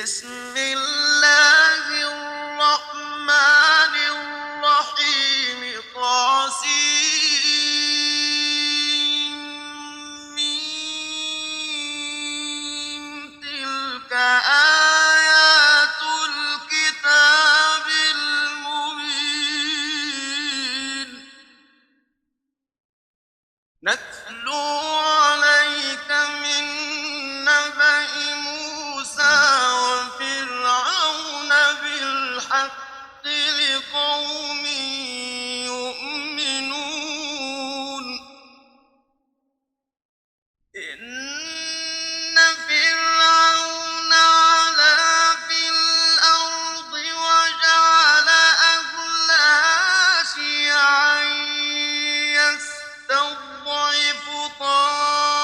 بسم الله الرحمن الرحيم تلك آيات الكتاب المبين نتلو عليك من نبأ موسى وفرعون بالحق لقوم يؤمنون إن فرعون علا في الأرض وجعل أهلها شيعا يستضعف طائفة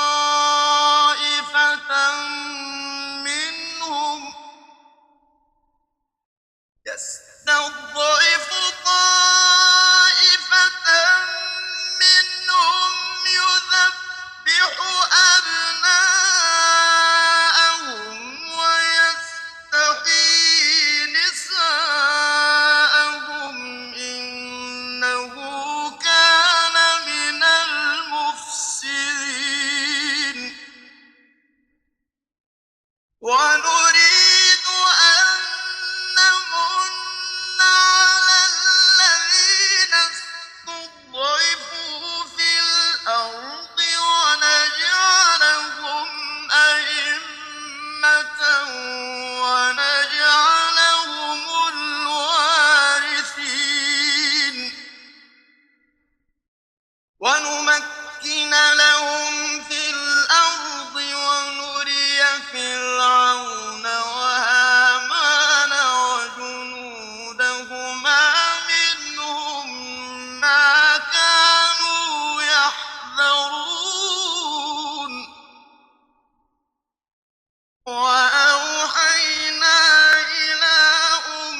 منهم يذبح أبناءهم ويستحيي نساءهم إنه كان من المفسدين ونريد أن نمن على الذين استضعفوا في الأرض ونجعلهم أئمة ونجعلهم الوارثين ونمكن لهم في الأرض ونري فرعون وهامان وجنودهما منهم ما كانوا يحذرون وأوحينا إلى أم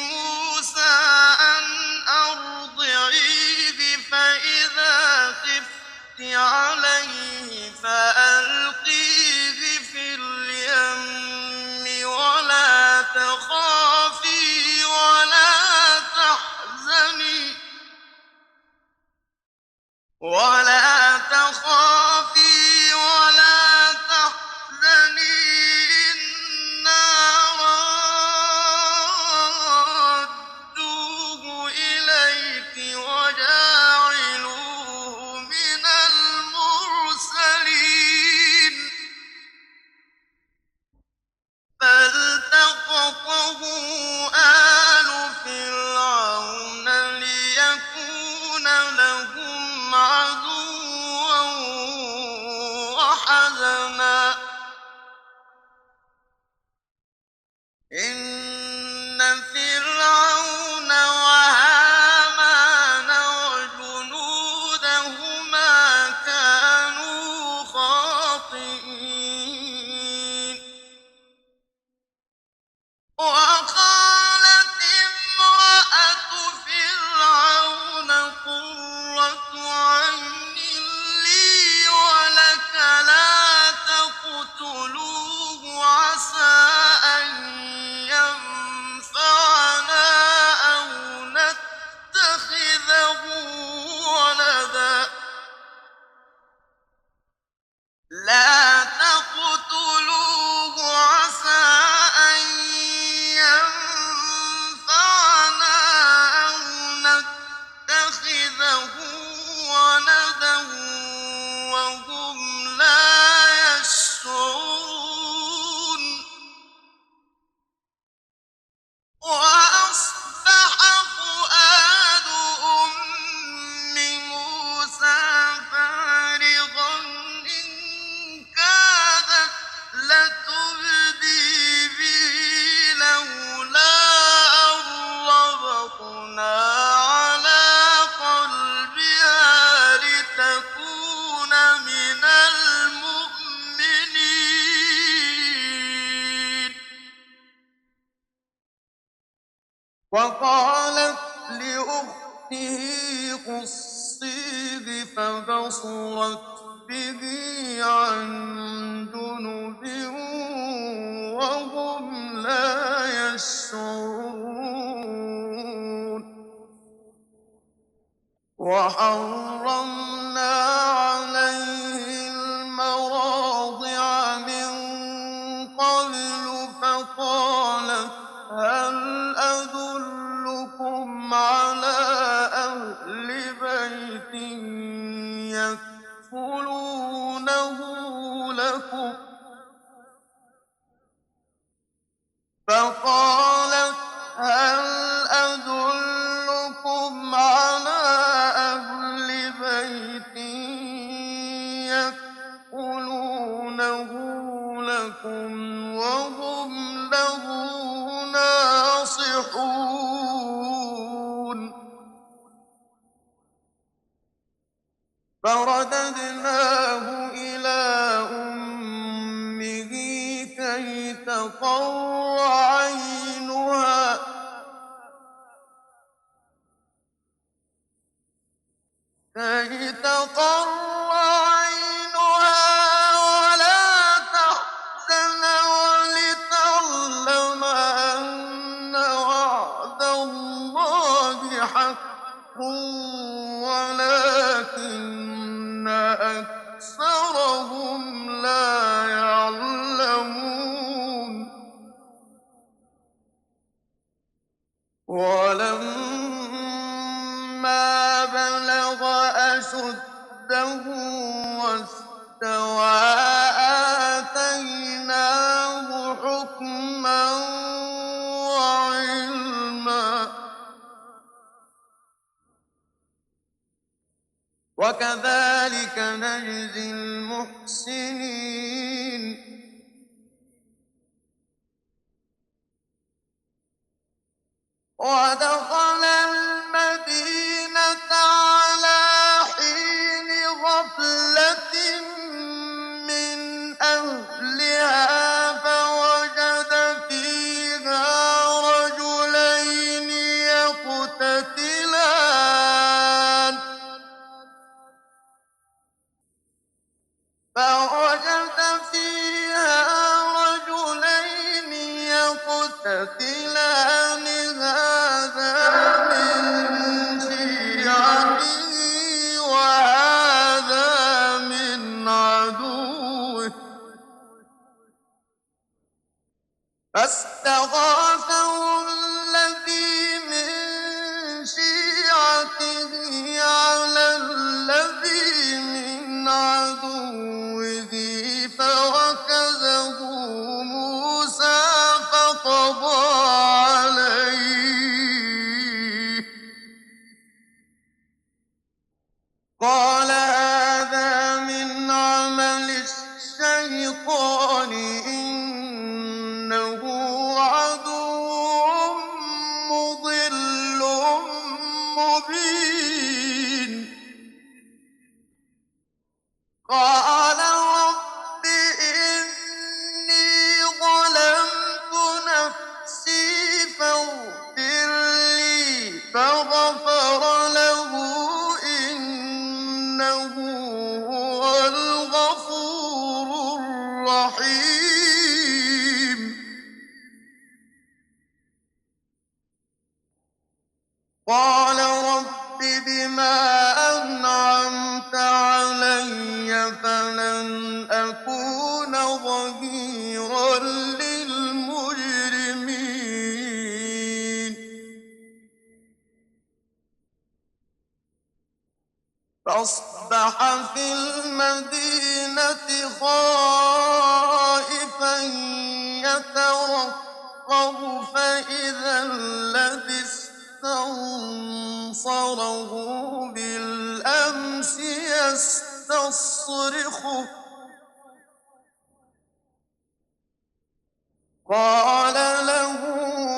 موسى أن أرضعيه فإذا خفت عليه فألقيه في اليم ولا تخافي ولا تحزني إنا رادوه إليك وجاعلوه من المرسلين فالتقطه آل فرعون ليكون لهم عدوا وحزنا إن فرعون وهامان وجنودهما كانوا خاطئين وقالت امرأة فرعون قرة عين لي ولك لا تقتلوه عسى أن ينفعنا أو نتخذه ولدا لا تقتلوه عسى أن ينفعنا أو نتخذه ولدا وهم لا يشعرون وأصبح فؤاد أم موسى فارغا إن كادت لتبدي به لولا أن ربطنا على قلبها لتكون من المؤمنين وقالت لأخته قصيه فبصرت به عن جنب وهم لا يشعرون وحرمنا عليه المراضع من قبل فقالت هل أدلكم على أهل بيت يكفلونه لكم فقالت هل أدلكم على أهل بيت يكفلونه لكم وهم له ناصحون فرددناه إلى أمه كي تقر عينها ولا تحزن ولتعلم أن وعد الله حق ولكن أكثرهم لا يعلمون ولما بلغ أشده واستوى آتيناه حكما وعلما وكذلك نجزي المحسنين ودخل المدينة على حين غفلة من أهلها فوجد فيها رجلين يقتتلان هذا من شيعته وهذا من عدوه فاستغاثه الذي من شيعته على الذي من عدوه فوكزه موسى فقضى عليه قال هذا من عمل الشيطان إنه عدو مضل مبين قال رب إني ظلمت نفسي فاغفر لي فغفر له إنه هو الغفور الرحيم قال رب بما أنعمت علي فلن أكون ظهيرا للمجرمين فأصبح في المدينة خائفا يترقب فإذا الذي استنصره بالأمس يستصرخه قال له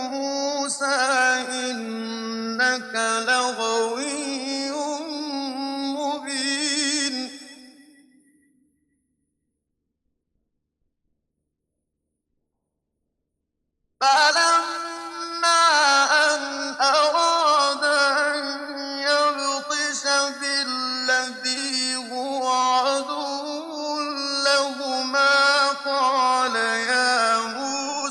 موسى إنك لغوي مبين فلما أن أراد أن يبطش بالذي هو عدو لهما قال يا موسى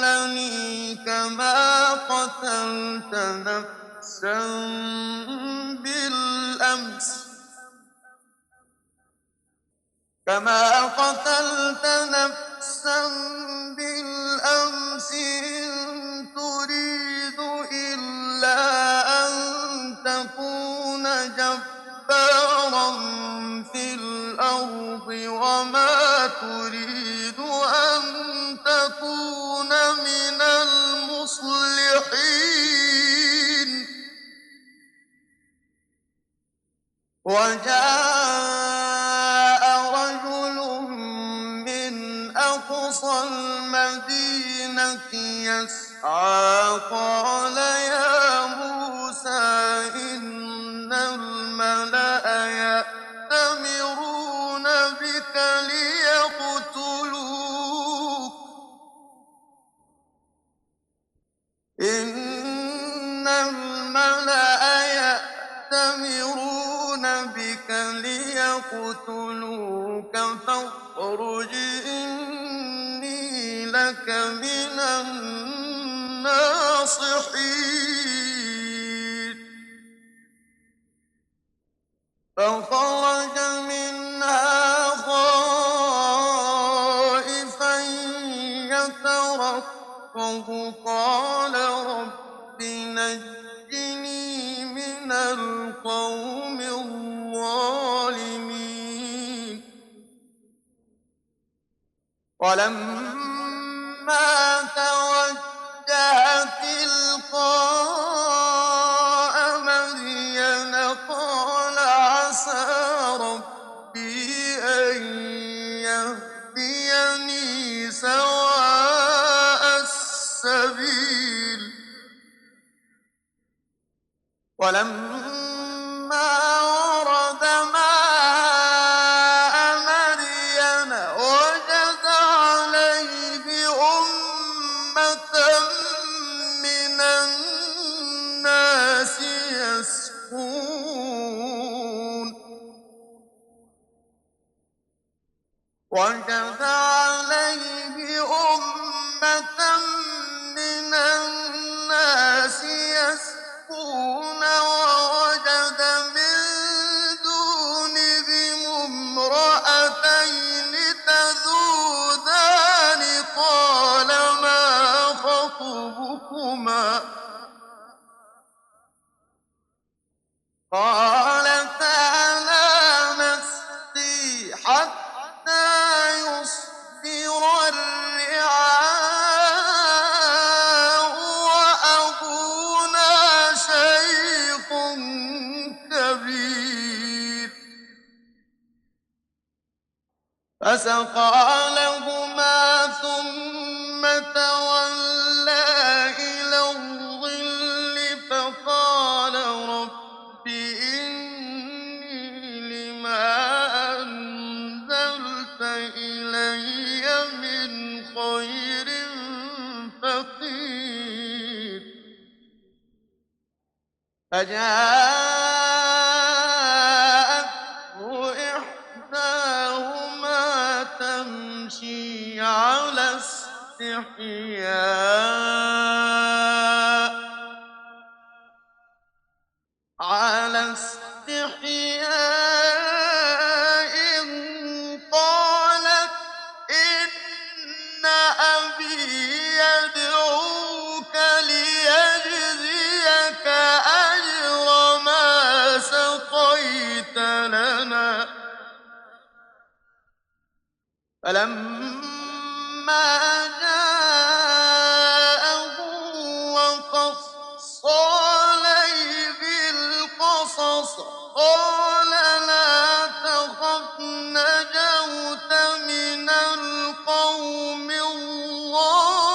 تقتلني كما قتلت نفسا بالأمس إن تريد إلا أن تكون جبارا في الأرض وما تريد أن تكون من المصلحين وجاء رجل من أقصى المدينة يسعى قال يا موسى إن الملأ يأتمرون بك ليقتلوك إن الملأ يأتمرون بك ليقتلوك فاخرج إني لك من الناصحين فخرج منها خائفا يترقب قال رب نجني من القوم الظالمين ولما توجه تلقاء مدين قال عسى ربي أن يهديني سواء السبيل ولما ورد ماء مدين وجد عليه أمة من الناس يسقون وجد عليه أمة من الناس يسقون ووجد من دونهم امرأتين تذودان قال ما خطبكما قالتا لا نسقي حتى يصدر الرعاء وأبونا شيخ كبير فسقى لهما ثم تولى إلى الظل فقال رب إني لما أنزلت إلي من خير فقير فجاءته إحداهما تمشي على استحياء قالت إن أبي يدعوك ليجزيك أجر ما سقيت لنا فلما جاءه وقص عليه القصص قال لا تخف نجوت من القوم الظالمين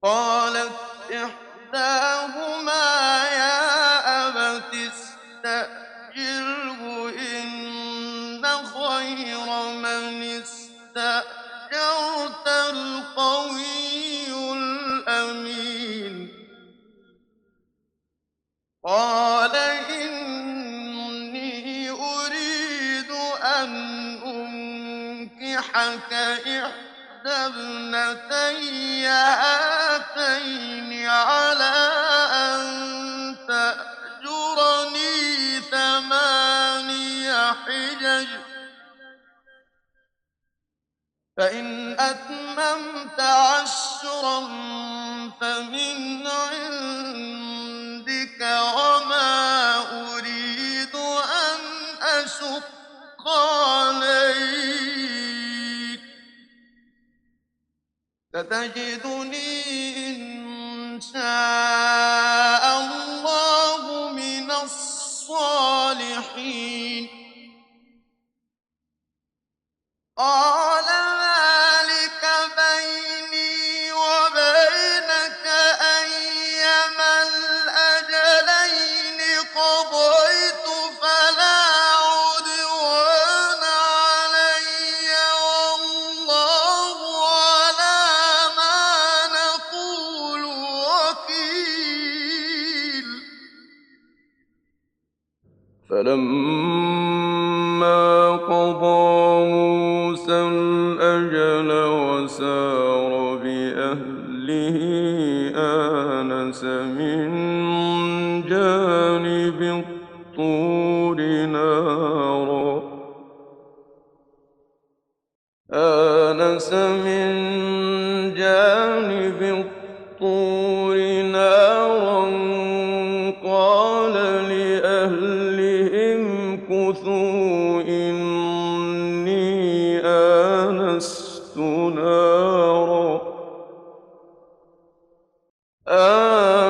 قالت إحداهما يا أبت استأجره إن خير من استأجرت القوي الأمين قال إني أريد أن أن أنكحك إحدى ابنتي هاتين على أن تأجرني 8 حجج فإن أتممت 10 فمن عندك وما أريد أن أشق عليك ستجدني إن شاء الله من الصالحين قال ذلك بيني وبينك أيما الأجلين قضيت فلا عدوان علي والله على ما نقول وكيل فلما قضى موسى الأجل وسار بأهله آنس من جانب الطور نارا قال لأهلهم كثوا إني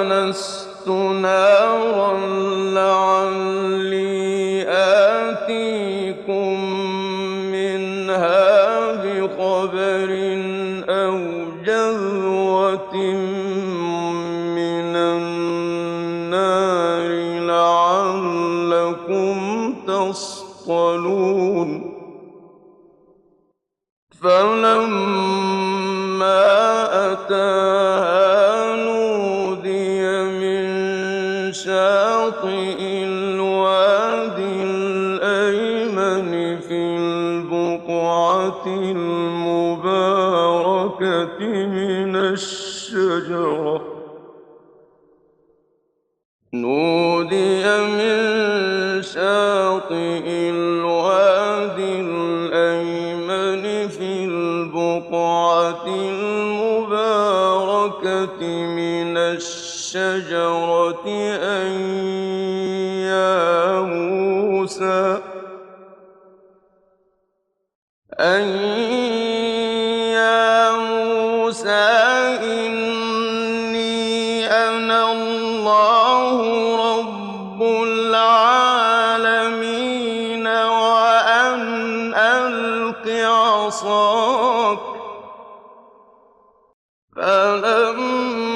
آنست نارا لعلي آتيكم منها بخبر أو جذوة من النار لعلكم تصطلون فلما أتاها نودي من شاطئ الوادي الأيمن في البقعة المباركة من الشجرة أن يا موسى إني أنا الله رب العالمين وأن ألق عصاك فلما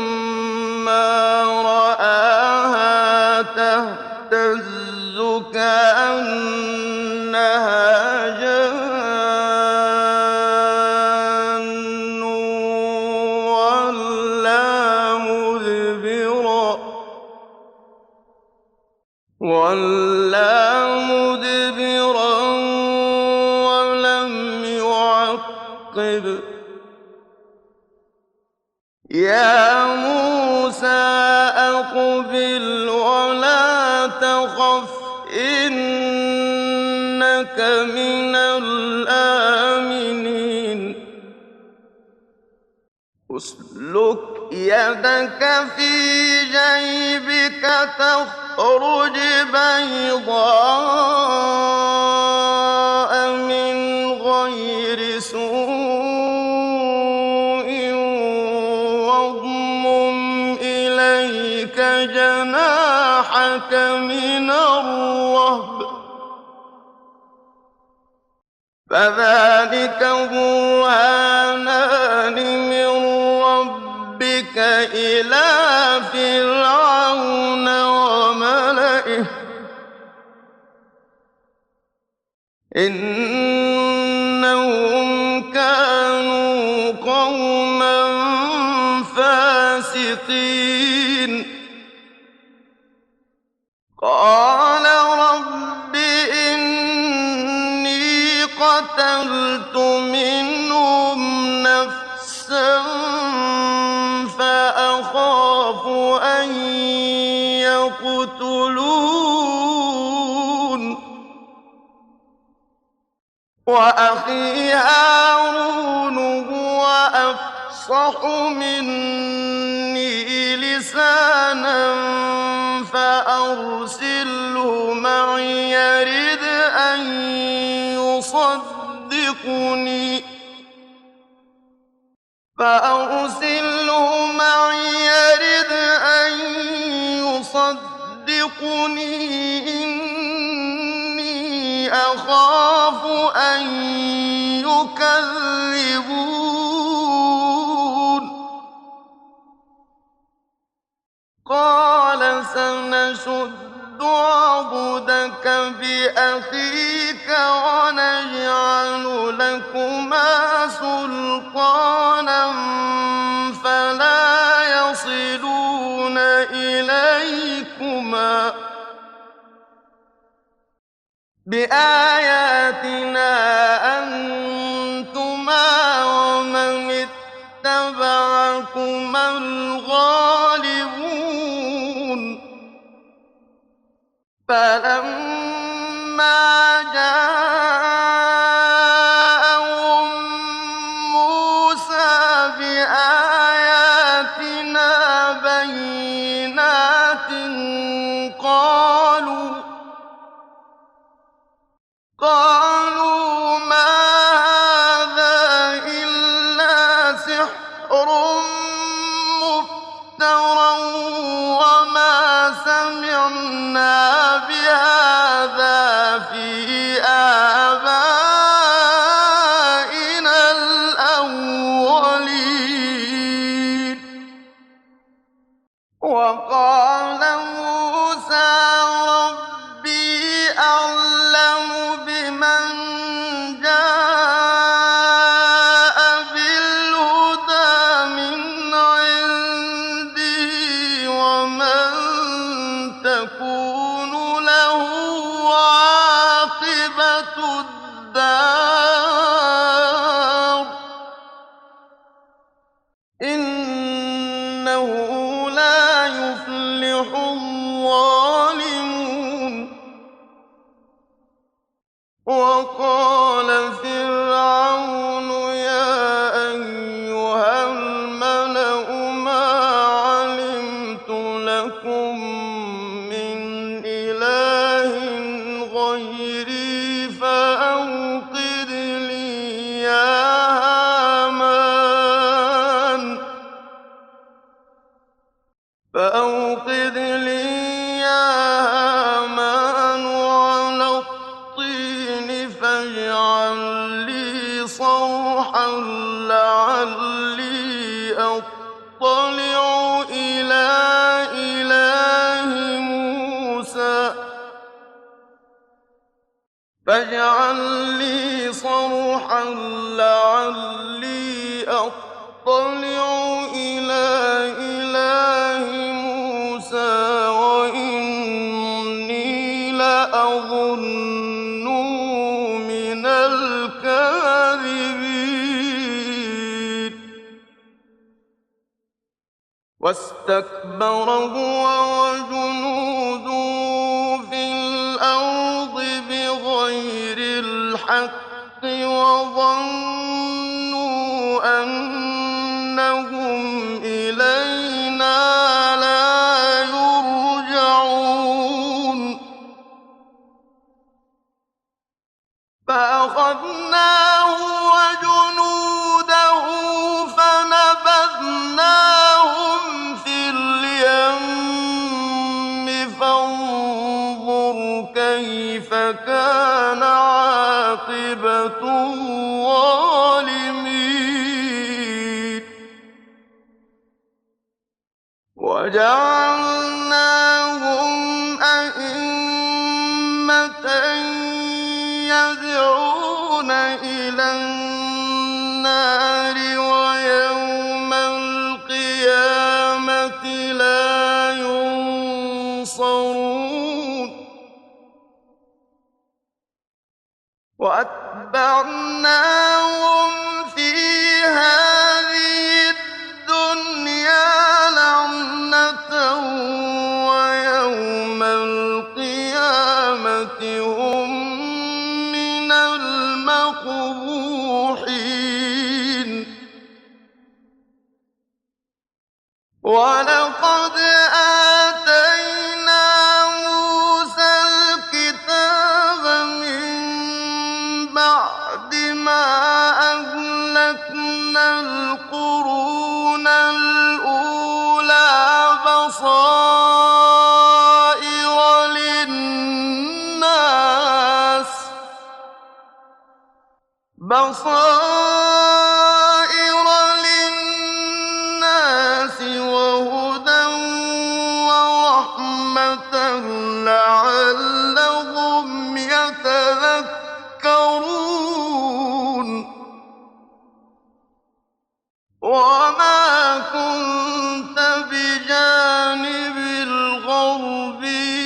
رآها تهتز كأنها جان وَلَّىٰ مُدْبِرًا وَلَمْ يُعَقِّبْ ۚ يَا مُوسَىٰ أَقْبِلْ وَلَا تَخَفْ إِنَّكَ مِنَ الْآمِنِينَ اسلك يدك في جيبك تخرج بيضاء من غير سوء واضمم إليك جناحك من الرهب فذلك برهانان من ربك إلى فرعون وملئه إنهم كانوا قوما فاسقين قال رب إني قتلت منهم نفسا فأخاف أن يقتلون وأخي هارون هو أفصح مني لسانا فأرسله معي يرد أن يصدقني إني أخاف أن يكذبون قال سنشد عضدك بأخيك ونجعل لكما سلطانا فلا يصلون إليكما بآياتنا أنتما ومن اتبعكما الغالبون فلما جاءهم موسى بآياتنا بينات قالوا ما هذا إلا سحر مفترى وما سمعنا بهذا في آبائنا الأولين وقال موسى ربي أعلم بمن جاء بالهدى من عنده ومن تكون له عاقبة الدار إنه لا يفلح الظالمون وقال فرعون يا أيها الملأ ما علمت لكم من إله غيري فأوقد لي يا هامان على الطين فاجعل لي صرحا لعلي أطلع إلى إله موسى وإني لأظنه من الكاذبين واستكبر هو وجنوده في الأرض بغير الحق وظنوا أنهم إلينا لا يرجعون فأخذناه وجنوده فنبذناهم في اليم فانظر كيف كان عاقبة الظالمين وجعلناهم أئمة يدعون إلى النار ويوم القيامة لا ينصرون وأتبعناهم في هذه الدنيا لعنة ويوم القيامة هم من المقبوحين ولقد آتينا موسى الكتاب من بعد ما أهلكنا القرون الأولى بصائر للناس وهدى ورحمة لعلهم يتذكرون وما كنت بجانب الغربي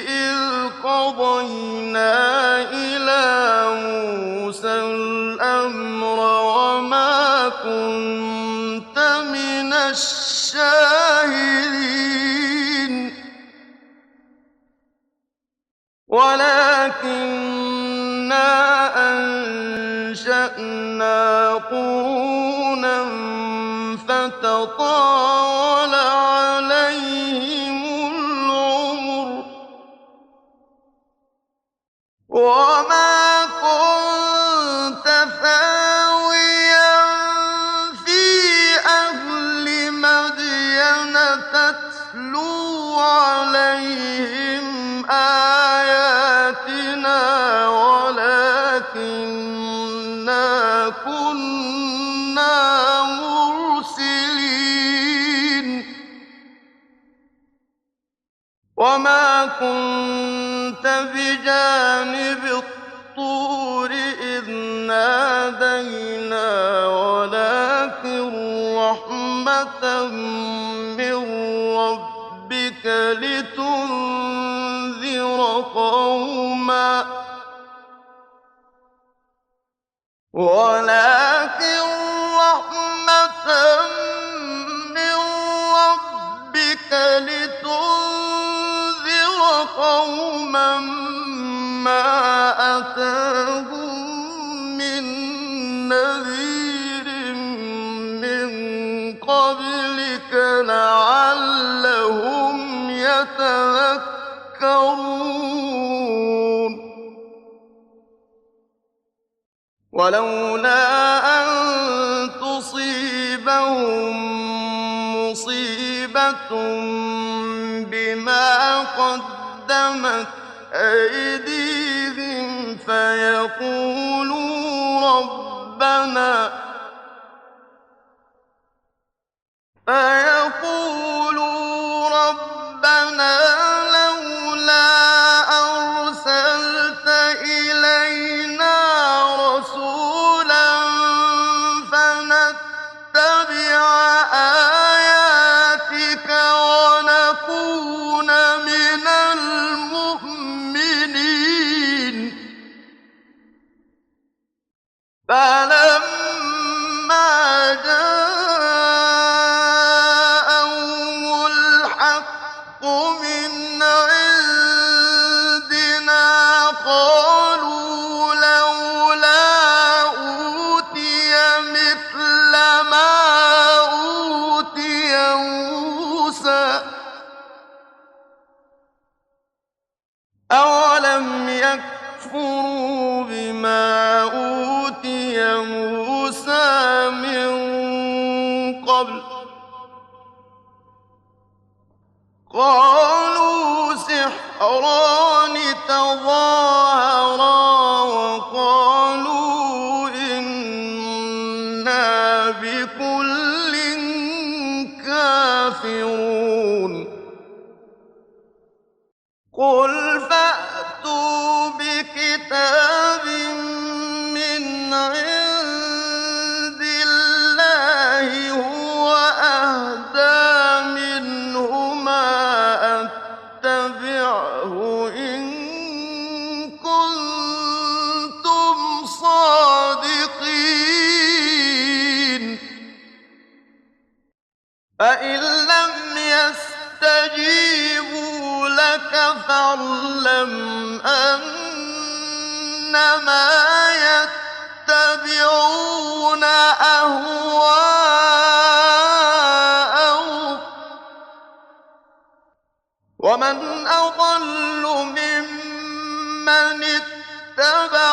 إذ قضينا إلى موسى الأمر وما كنت من الشاهدين ولكننا أنشأنا قرونا فتطاول عليهم العمر وما كنت ثاويا في أهل مدين تتلو عليهم آياتنا ولكننا كنا مرسلين وما كنت بجانب الطور إذ نادينا ولكن رحمة من ربك لتنذر قوما ما أتاهم من نذير من قبلك لعلهم يتذكرون ولولا أن تصيبهم مصيبة بما قدمت أيديهم فيقولوا ربنا لولا أرسلت إلينا رسولا فنتبع آياتك ونكون من المؤمنين فلما جاءهم الحق من عندنا قالوا لولا أوتي مثل ما أوتي موسى أولم يكفروا بما أوتي موسى من قبل قالوا سحران تظاهرا وقالوا إنا بكل كافرون قل فأتوا بكتاب من عند الله هو أهدى منهما أتبعه إن كنتم فإن لم يستجيبوا لك فاعلم أنما يتبعون أهواءهم ومن أضل ممن اتبع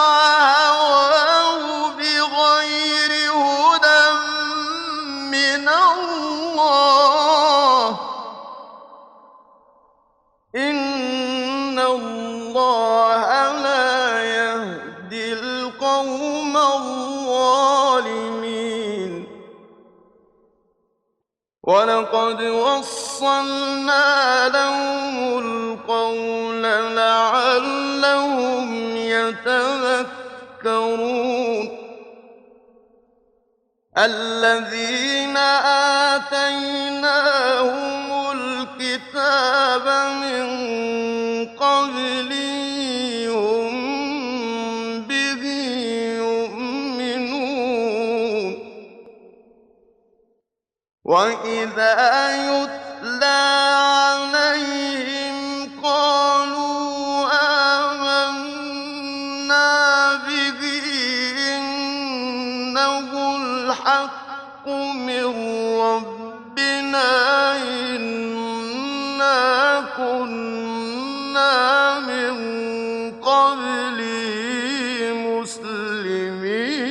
هواه بغير هدى من الله إن الله لا يهدي القوم الظالمين ولقد وصلنا لهم القول لعلهم يتذكرون الذين آتيناهم الكتاب من قبله هم به يؤمنون وإذا يتلى عليهم قالوا آمنا به إنه الحق من ربنا إنا كنا من قبله مسلمين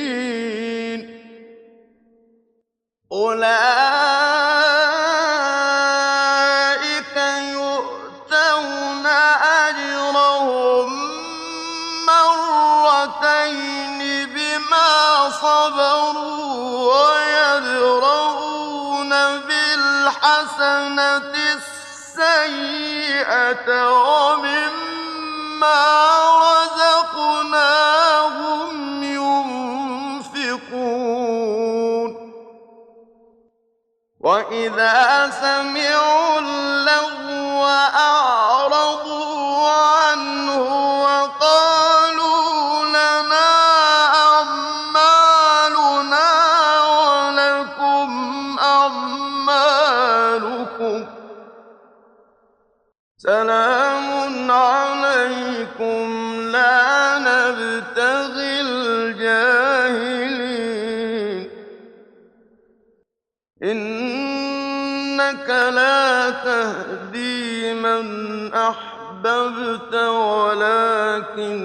أولئك يؤتون أجرهم مرتين بما صبروا ويدرؤون بالحسنة السيئة ومما رزقناهم ينفقون وإذا سمعوا اللغو أعرضوا عنه وقالوا لنا أعمالنا ولكم أعمالكم سلام عليكم لا نبتغي الجاهلين إنك لا تهدي من أحببت ولكن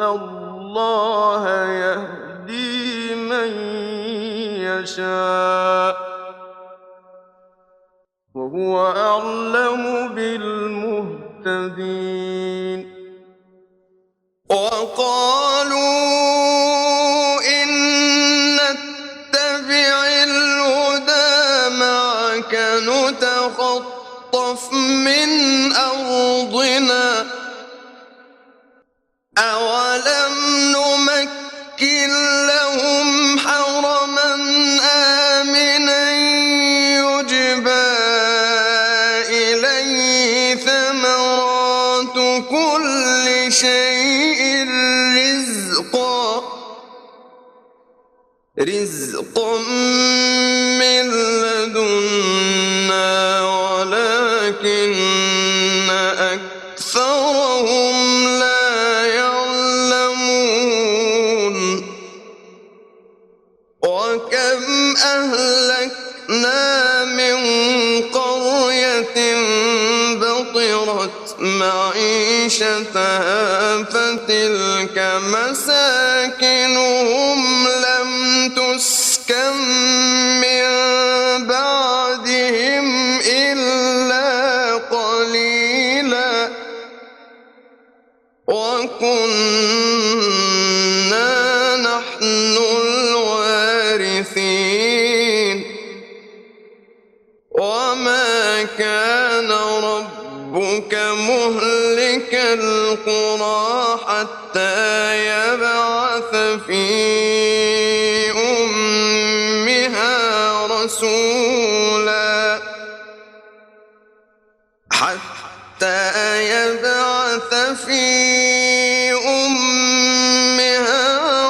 الله يهدي من يشاء وهو أعلم بالمهتدين وقالوا إن نتبع الهدى معك نتخطف من أرضنا أولم نمكن لهم حرما آمنا يجبى إليه ثمرات كل شيء رزقا من لدنا ولكن أكثرهم لا يعلمون وكم أهلكنا من قرية بطرت معيشتها فتلك مساكنهم لم تسكن من بعدهم إلا قليلا وكنا نحن الوارثين وما كان ربك مهلك القرى حتى يبعث في أمها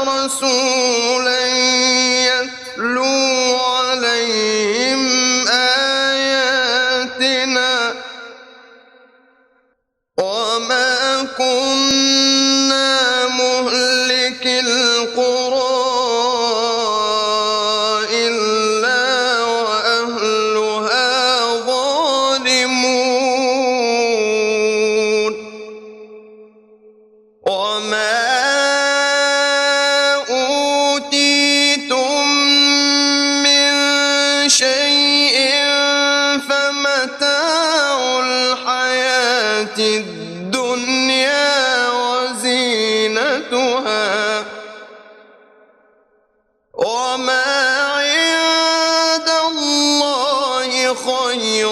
رسولا يتلو عليهم الدنيا وزينتها وما عند الله خير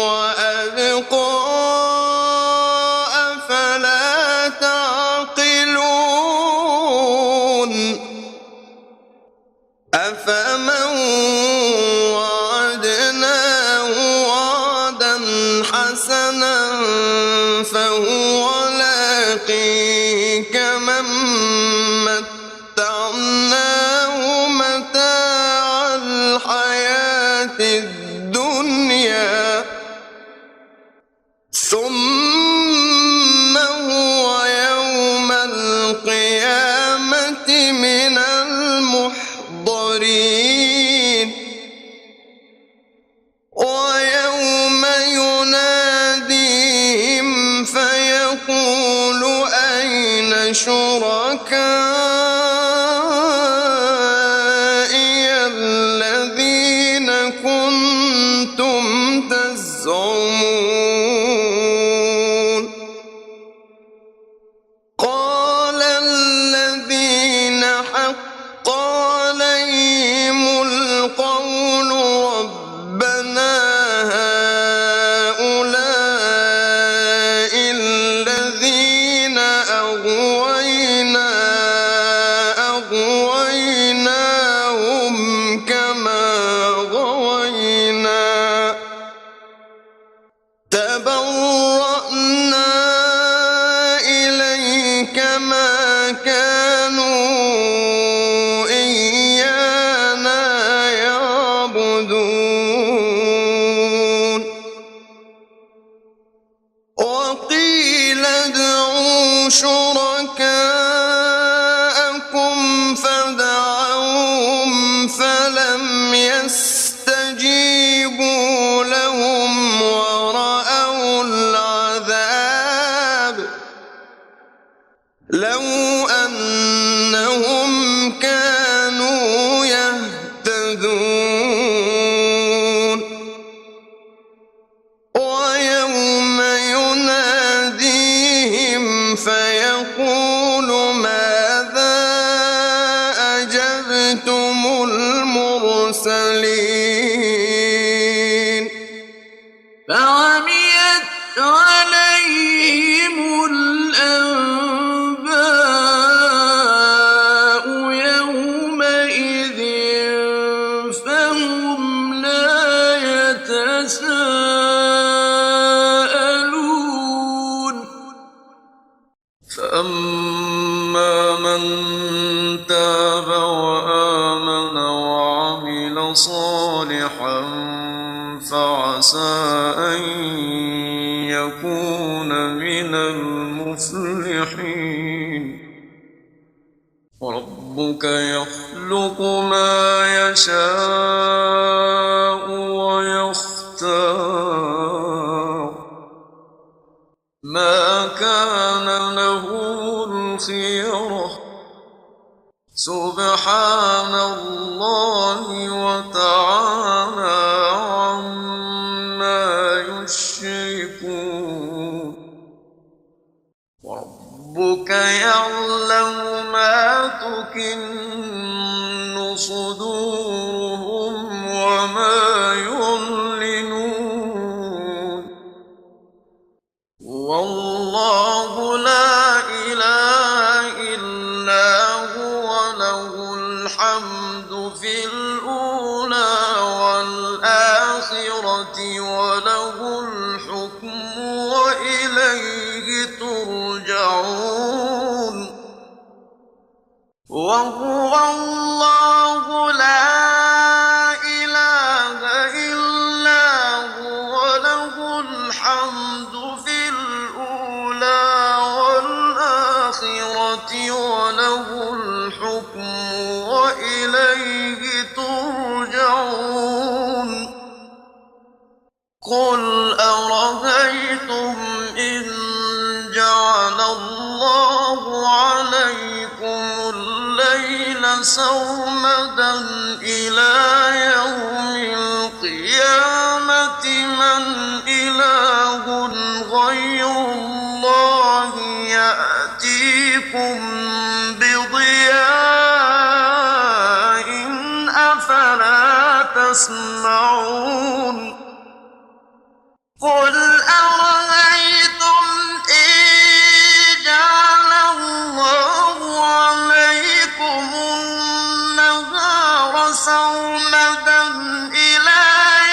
وأبقى أفلا تعقلون أفمن وعدناه وعدا حسنا فهو لاقيه كمن متعناه متاع الحياة الدنيا ثم هو يوم القيامة من المحضرين ويوم يناديهم فيقول أين شركائي الذين كنتم تزعمون قال الذين حق عليهم القول ربنا هؤلاء الذين أغويناهم كما غوينا تبرأنا إليك ما كانوا إيانا يعبدون وقيل ادعوا شركاءكم فدعوهم فلم يستجيبوا لهم ورأوا العذاب لو أنهم كانوا يهتدون ويوم يناديهم فيقول ماذا أجبتم المرسلين فعميت عليهم الأنباء يومئذ فهم لا يتساءلون فأما من تاب وآمن وعمل صالحا فعسى أن يكون من المفلحين وربك يخلق ما يشاء ويختار ما كان له الخيرة سبحان الله وتعالى عما يشركون وربك يعلم ما تكن صدورهم وما يعلنون والله لا إله إلا هو له الحمد في الأولى والآخرة وله الحكم وإليه ترجعون وهو الله لا إله إلا هو له الحمد في الأولى والآخرة وله الحكم وإليه ترجعون قل أرأيتم إن جعل الله عليكم الليل سرمدا إلى يوم القيامة من إله غير يأتيكم بضياء أفلا تسمعون قل أرأيتم إن جعل الله عليكم النهار سرمدا إلى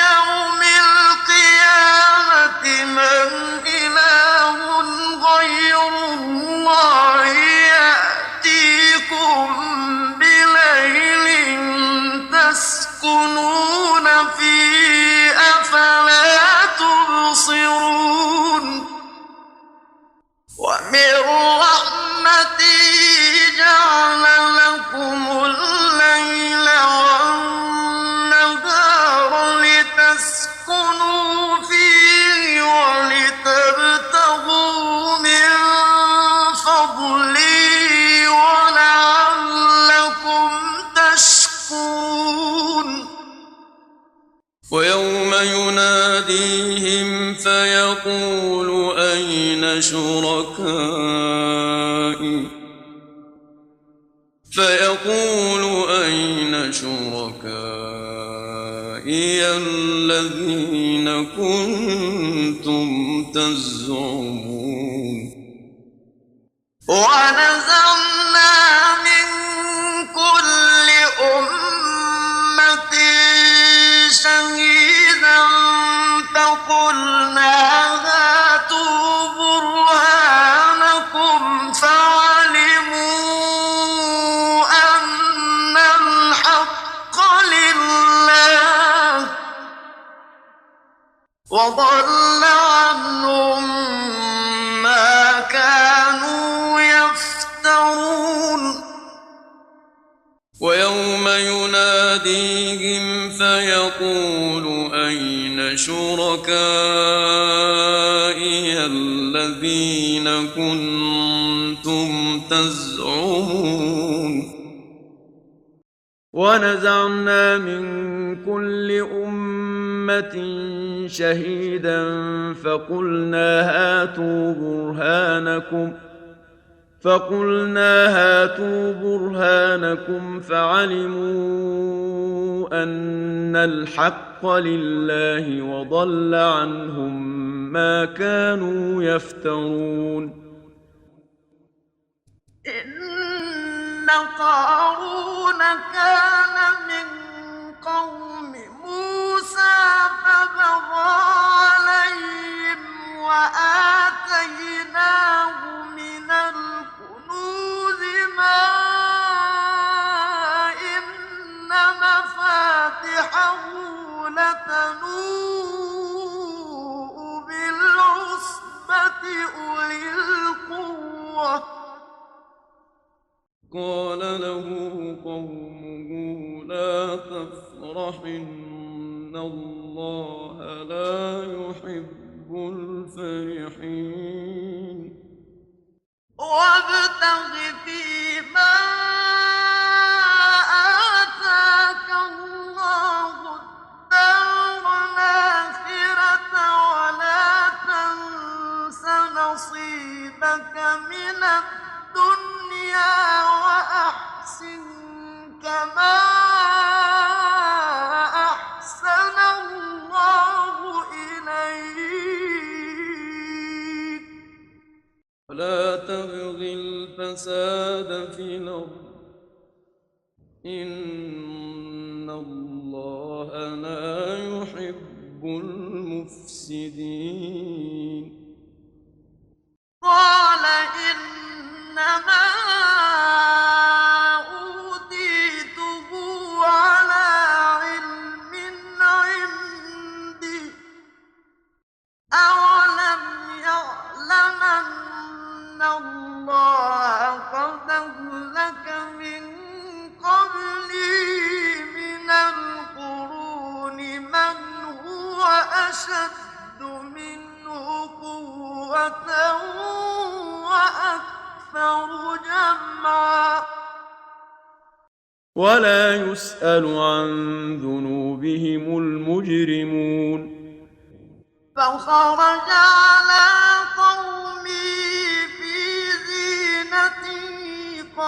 يوم القيامة من إله غير الله يأتيكم بليل تسكنون فيه أفلا تبصرون ومن رحمته جعل لكم الليل والنهار لتسكنوا فيه ولتبتغوا من فضله ولعلكم تشكرون ويوم يناديهم فيقول أين شركائي الذين كنتم تزعمون ونزعنا من كل أمة شهيدا فقلنا هاتوا برهانكم فعلموا أن الحق لله وضل عنهم ما كانوا يفترون ويوم يناديهم فيقول أين شركائي الذين كنتم تزعمون ونزعنا من كل أمة شهيدا فقلنا هاتوا برهانكم فعلموا أن الحق لله وضل عنهم ما كانوا يفترون إن قارون كان من قوم موسى فبغى عليهم وآتيناه من الكنوز ما إن مفاتحه لتنوء بالعصبة أولي القوة قال له قومه لا تفرح إن الله لا يحب الفرحين وابتغ فيما آتاك الله الدار الآخرة ولا تنس نصيبك من الدنيا وأحسن كما أحسن الله إليك ولا تبغ الفساد في الأرض إن الله لا يحب المفسدين قال إنما أوتيته على علم عندي أولم يعلم أن الله قد أهلك من قبله من القرون من هو أشد منه قوة وأكثر جمعا ولا يسأل عن ذنوبهم المجرمون فخرج على قومه في زينته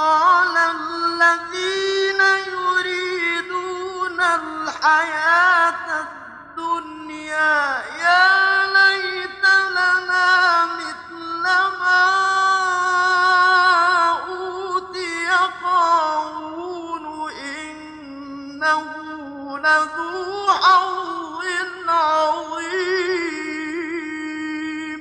وقال الذين يريدون الحياة الدنيا يا ليت لنا مثل ما أوتي قارون إنه لذو حظ عظيم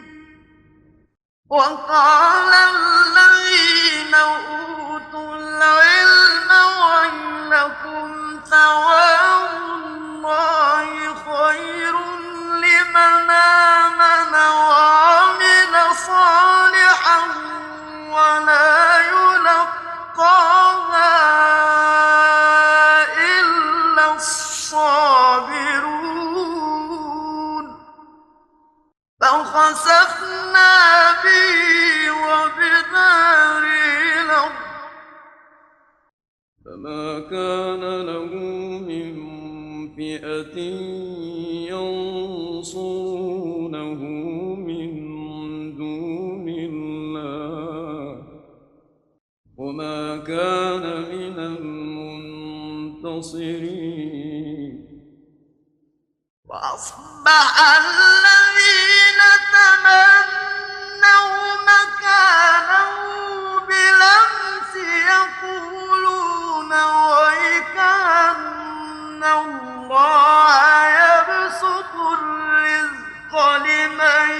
وقال الذين أوتوا العلم ويلكم ثواب الله خير لمن آمن وعمل صالحا ولا يلقاها إلا الصابرون فخسفنا به وبداره الأرض فما كان له من فئة ينصرونه من دون الله وما كان من المنتصرين وأصبح الذين تمنوا مكانه بالأمس يقولون ويك أن الله يبسط الرزق لمن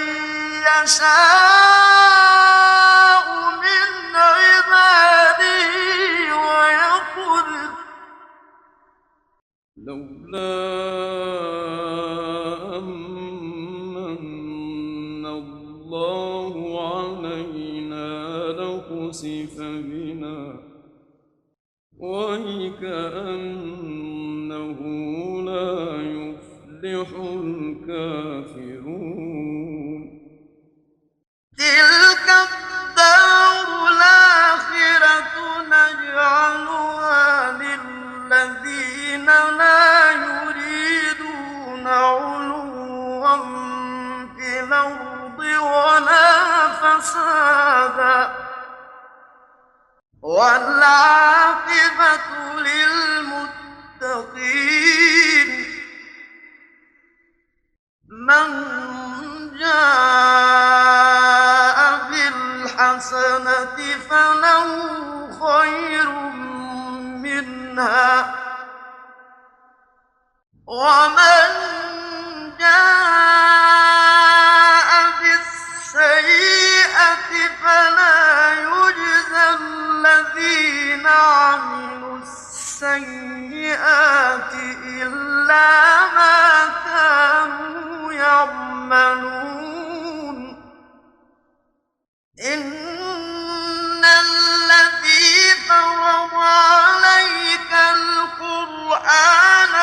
يشاء من عباده ويقدر لولا أمن الله علينا لخسف بنا وكأنه لا يفلح الكافرون تلك الدار الآخرة نجعلها للذين لا يريدون علوا في الأرض ولا فسادا والعاقبة للمتقين من جاء بالحسنة فله خير منها ومن جاء بالسيئة فلا يجزى الذين عملوا السيئات إلا ما كانوا يعملون إن الذي فرض عليك القرآن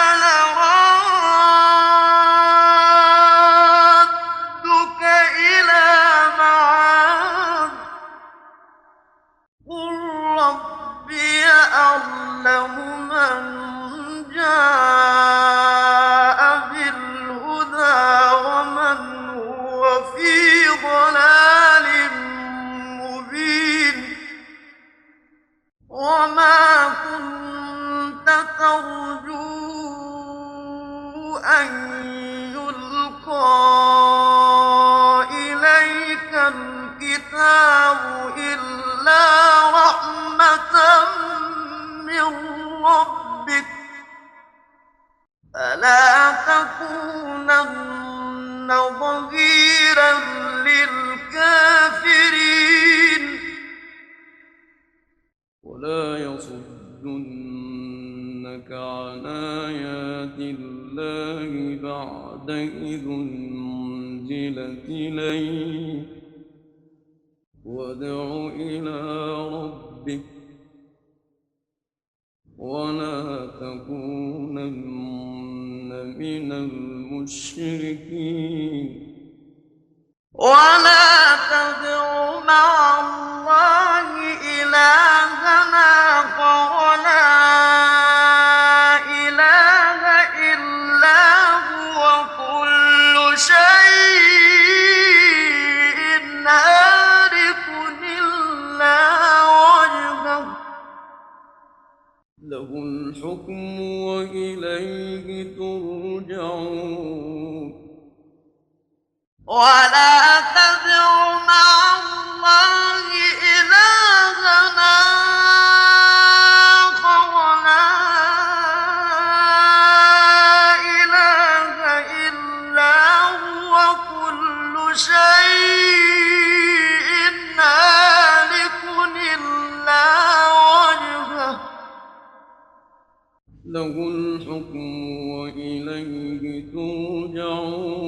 لرادك إلى معاد قل ربي أعلم من جاء بالهدى ومن هو في ضلال مبين وما كنت ترجو أن يلقى إليك الكتاب إلا رحمة من ربك فلا تكونن ظهيرا للكافرين ولا يصدنك عن آيات الله بعد إذ أنزلت إليك وادع إلى ربك ولا تكونن من المشركين ولا تدع مع الله إلهنا ولا إله إلا هو كل شيء هالك إلا وجهه له الحكم وإليه ترجعون ولا تدع مع الله إلهنا آخر لا إله إلا هو كل شيء هالك إلا وجهه له الحكم وإليه ترجعون